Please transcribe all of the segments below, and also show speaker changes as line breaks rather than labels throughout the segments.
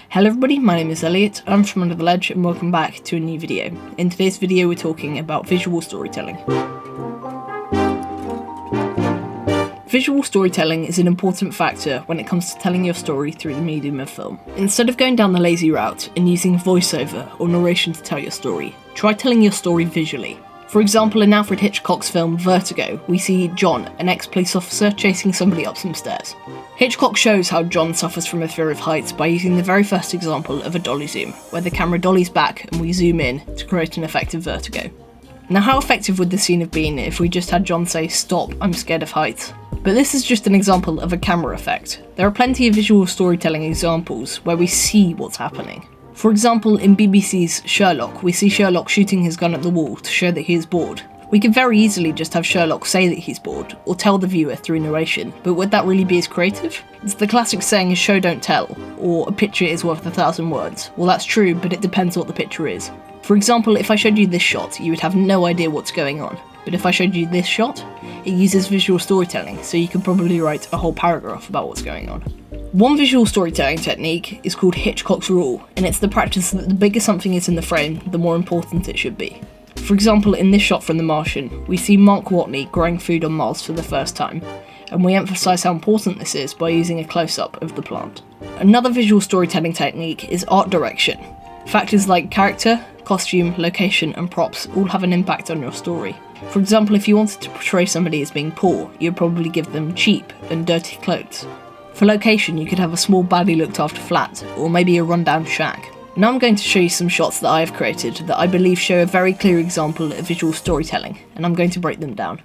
Hello everybody, my name is Elliot, I'm from Under the Ledge and welcome back to a new video. In today's video we're talking about visual storytelling. Visual storytelling is an important factor when it comes to telling your story through the medium of film. Instead of going down the lazy route and using voiceover or narration to tell your story, try telling your story visually. For example, in Alfred Hitchcock's film Vertigo, we see John, an ex-police officer, chasing somebody up some stairs. Hitchcock shows how John suffers from a fear of heights by using the very first example of a dolly zoom, where the camera dollies back and we zoom in to create an effect of vertigo. Now, how effective would the scene have been if we just had John say, "Stop, I'm scared of heights"? But this is just an example of a camera effect. There are plenty of visual storytelling examples where we see what's happening. For example, in BBC's Sherlock, we see Sherlock shooting his gun at the wall to show that he is bored. We could very easily just have Sherlock say that he's bored, or tell the viewer through narration, but would that really be as creative? It's the classic saying, "a show don't tell," or "a picture is worth 1,000 words." Well, that's true, but it depends what the picture is. For example, if I showed you this shot, you would have no idea what's going on. But if I showed you this shot, it uses visual storytelling, so you could probably write a whole paragraph about what's going on. One visual storytelling technique is called Hitchcock's rule, and it's the practice that the bigger something is in the frame, the more important it should be. For example, in this shot from The Martian, we see Mark Watney growing food on Mars for the first time, and we emphasise how important this is by using a close-up of the plant. Another visual storytelling technique is art direction. Factors like character, costume, location, and props all have an impact on your story. For example, if you wanted to portray somebody as being poor, you'd probably give them cheap and dirty clothes. For location, you could have a small badly looked after flat, or maybe a rundown shack. Now I'm going to show you some shots that I have created that I believe show a very clear example of visual storytelling, and I'm going to break them down.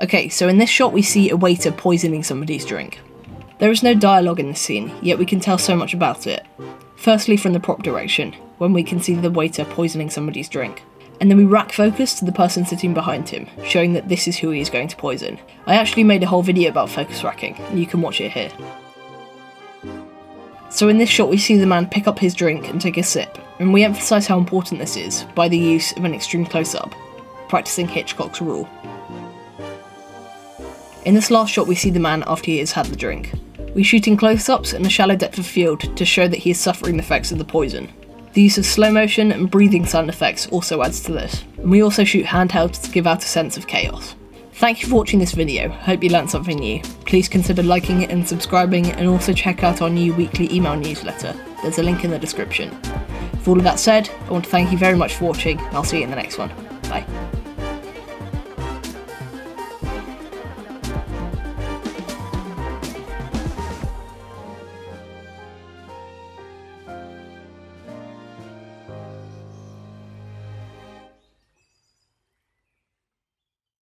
Okay, so in this shot we see a waiter poisoning somebody's drink. There is no dialogue in this scene, yet we can tell so much about it. Firstly from the prop direction, when we can see the waiter poisoning somebody's drink. And then we rack focus to the person sitting behind him, showing that this is who he is going to poison. I actually made a whole video about focus racking, and you can watch it here. So in this shot we see the man pick up his drink and take a sip, and we emphasise how important this is by the use of an extreme close-up, practising Hitchcock's rule. In this last shot we see the man after he has had the drink. We shoot in close-ups and a shallow depth of field to show that he is suffering the effects of the poison. The use of slow motion and breathing sound effects also adds to this, and we also shoot handheld to give out a sense of chaos. Thank you for watching this video, hope you learned something new. Please consider liking it and subscribing, and also check out our new weekly email newsletter. There's a link in the description. With all of that said, I want to thank you very much for watching, and I'll see you in the next one. Bye.